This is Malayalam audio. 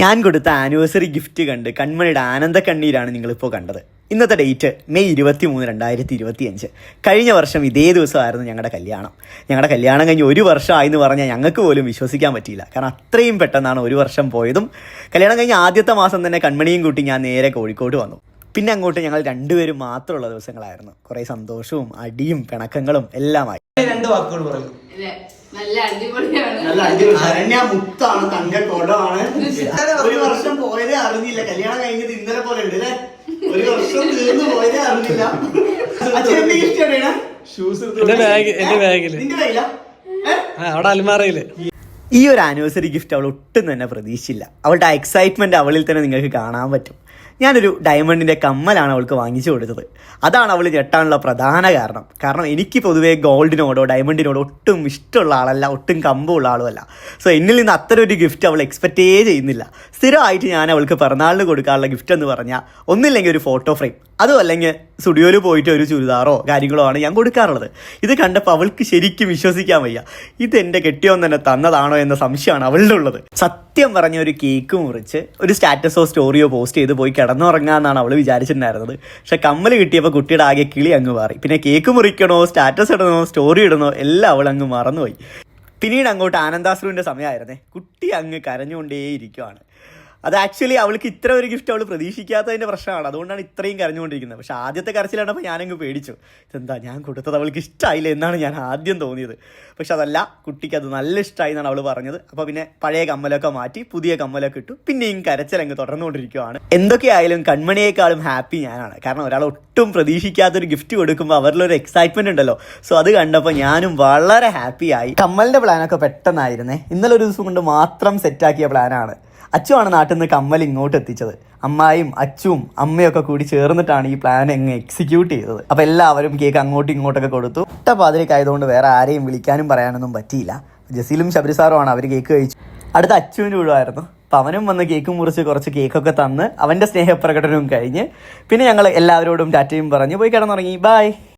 ഞാൻ കൊടുത്ത ആനിവേഴ്സറി ഗിഫ്റ്റ് കണ്ട് കൺമണിയുടെ ആനന്ദ കണ്ണീരാണ് നിങ്ങളിപ്പോൾ കണ്ടത്. ഇന്നത്തെ ഡേറ്റ് മെയ് 23, 2025. കഴിഞ്ഞ വർഷം ഇതേ ദിവസമായിരുന്നു ഞങ്ങളുടെ കല്യാണം. ഞങ്ങളുടെ കല്യാണം കഴിഞ്ഞ് 1 വർഷമായി എന്ന് പറഞ്ഞാൽ ഞങ്ങൾക്ക് പോലും വിശ്വസിക്കാൻ പറ്റിയില്ല. കാരണം അത്രയും പെട്ടെന്നാണ് 1 വർഷം പോയതും. കല്യാണം കഴിഞ്ഞ് ആദ്യത്തെ മാസം തന്നെ കൺമണിയും കൂട്ടി ഞാൻ നേരെ കോഴിക്കോട് വന്നു. പിന്നെ അങ്ങോട്ട് ഞങ്ങൾ രണ്ടുപേരും മാത്രമുള്ള ദിവസങ്ങളായിരുന്നു. കുറേ സന്തോഷവും അടിയും പിണക്കങ്ങളും എല്ലാമായി. 2 വാക്കുകൾ പറയും. നല്ല അടിപൊളിയാണ്. മുത്താണ്, തങ്ക കൊടമാണ്. 1 വർഷം പോയതേ അറിഞ്ഞില്ല. കല്യാണം കഴിഞ്ഞത് ഇന്നലെ പോലെ ഉണ്ട് അല്ലേ? 1 വർഷം തീർന്നു പോയതേ അറിഞ്ഞില്ല. ഈ ഒരു ആനിവേഴ്സറി ഗിഫ്റ്റ് അവൾ ഒട്ടും തന്നെ പ്രതീക്ഷിച്ചില്ല. അവളുടെ ആ എക്സൈറ്റ്മെന്റ് അവളിൽ തന്നെ നിങ്ങൾക്ക് കാണാൻ പറ്റും. ഞാനൊരു ഡയമണ്ടിൻ്റെ കമ്മലാണ് അവൾക്ക് വാങ്ങിച്ചു കൊടുത്തത്. അതാണ് അവൾ ഞെട്ടാനുള്ള പ്രധാന കാരണം എനിക്ക് പൊതുവേ ഗോൾഡിനോടോ ഡയമണ്ടിനോടോ ഒട്ടും ഇഷ്ടമുള്ള ആളല്ല, ഒട്ടും കമ്പുള്ള ആളുമല്ല. സോ എന്നിൽ നിന്ന് അത്തരം ഒരു ഗിഫ്റ്റ് അവൾ എക്സ്പെക്റ്റേ ചെയ്യുന്നില്ല. സ്ഥിരമായിട്ട് ഞാൻ അവൾക്ക് പിറന്നാളിന് കൊടുക്കാനുള്ള ഗിഫ്റ്റ് എന്ന് പറഞ്ഞാൽ ഒന്നില്ലെങ്കിൽ ഒരു ഫോട്ടോ ഫ്രെയിം, അതും അല്ലെങ്കിൽ സ്റ്റുഡിയോയിൽ പോയിട്ട് ഒരു ചുരിദാറോ കാര്യങ്ങളോ ആണ് ഞാൻ കൊടുക്കാറുള്ളത്. ഇത് കണ്ടപ്പോൾ അവൾക്ക് ശരിക്കും വിശ്വസിക്കാൻ വയ്യ. ഇതെൻ്റെ കെട്ടിയോൻ തന്നെ തന്നതാണോ എന്ന സംശയമാണ് അവളുടെ ഉള്ളത്. സത്യം പറഞ്ഞ ഒരു കേക്ക് മുറിച്ച് ഒരു സ്റ്റാറ്റസോ സ്റ്റോറിയോ പോസ്റ്റ് ചെയ്ത് പോയി കിടന്നുറങ്ങാമെന്നാണ് അവൾ വിചാരിച്ചിട്ടുണ്ടായിരുന്നത്. പക്ഷെ കമ്മൽ കിട്ടിയപ്പോൾ കുട്ടിയുടെ ആകെ കിളി അങ്ങ് മാറി. പിന്നെ കേക്ക് മുറിക്കണോ, സ്റ്റാറ്റസ് ഇടണോ, സ്റ്റോറി ഇടണോ എല്ലാം അവൾ അങ്ങ് മറന്നുപോയി. പിന്നീട് അങ്ങോട്ട് ആനന്ദാശ്രുവിൻ്റെ സമയമായിരുന്നേ. കുട്ടി അങ്ങ് കരഞ്ഞുകൊണ്ടേയിരിക്കുവാണ്. അത് ആക്ച്വലി അവൾക്ക് ഇത്ര ഒരു ഗിഫ്റ്റ് അവൾ പ്രതീക്ഷിക്കാത്തതിൻ്റെ പ്രശ്നമാണ്. അതുകൊണ്ടാണ് ഇത്രയും കരഞ്ഞുകൊണ്ടിരിക്കുന്നത്. പക്ഷേ ആദ്യത്തെ കരച്ചിലുണ്ടപ്പോൾ ഞാനങ്ങ് പേടിച്ചു. ഇതെന്താ ഞാൻ കൊടുത്തത് അവൾക്ക് ഇഷ്ടമായില്ല എന്നാണ് ഞാൻ ആദ്യം തോന്നിയത്. പക്ഷെ അതല്ല, കുട്ടിക്ക് അത് നല്ല ഇഷ്ടമായി എന്നാണ് അവൾ പറഞ്ഞത്. അപ്പോൾ പിന്നെ പഴയ കമ്മലൊക്കെ മാറ്റി പുതിയ കമ്മലൊക്കെ ഇട്ടു. പിന്നെയും കരച്ചിലങ്ങ് തുടർന്നുകൊണ്ടിരിക്കുകയാണ്. എന്തൊക്കെയായാലും കൺമണിയേക്കാളും ഹാപ്പി ഞാനാണ്. കാരണം ഒരാൾ ഒട്ടും പ്രതീക്ഷിക്കാത്തൊരു ഗിഫ്റ്റ് കൊടുക്കുമ്പോൾ അവരിലൊരു എക്സൈറ്റ്മെൻറ്റ് ഉണ്ടല്ലോ. സോ അത് കണ്ടപ്പോൾ ഞാനും വളരെ ഹാപ്പിയായി. കമ്മലിൻ്റെ പ്ലാനൊക്കെ പെട്ടെന്നായിരുന്നേ. ഇന്നലെ ഒരു ദിവസം കൊണ്ട് മാത്രം സെറ്റാക്കിയ പ്ലാനാണ്. അച്ചുവാണ് നാട്ടിൽ നിന്ന് കമ്മൽ ഇങ്ങോട്ട് എത്തിച്ചത്. അമ്മായും അച്ചുവും അമ്മയൊക്കെ കൂടി ചേർന്നിട്ടാണ് ഈ പ്ലാൻ അങ്ങ് എക്സിക്യൂട്ട് ചെയ്തത്. അപ്പോൾ എല്ലാവരും കേക്ക് അങ്ങോട്ടും ഇങ്ങോട്ടൊക്കെ കൊടുത്തു. പാതിരക്കായതുകൊണ്ട് വേറെ ആരെയും വിളിക്കാനും പറയാനൊന്നും പറ്റിയില്ല. ജസീലും ശബരിസാറുമാണ് അവർ കേക്ക് കഴിച്ചു. അടുത്ത അച്ചുവിന് വീടുമായിരുന്നു. അപ്പം അവനും വന്ന് കേക്ക് മുറിച്ച് കുറച്ച് കേക്കൊക്കെ തന്ന് അവൻ്റെ സ്നേഹപ്രകടനവും കഴിഞ്ഞ് പിന്നെ ഞങ്ങൾ എല്ലാവരോടും ടാറ്റയും പറഞ്ഞ് പോയി കിടന്നുറങ്ങി. ബൈ.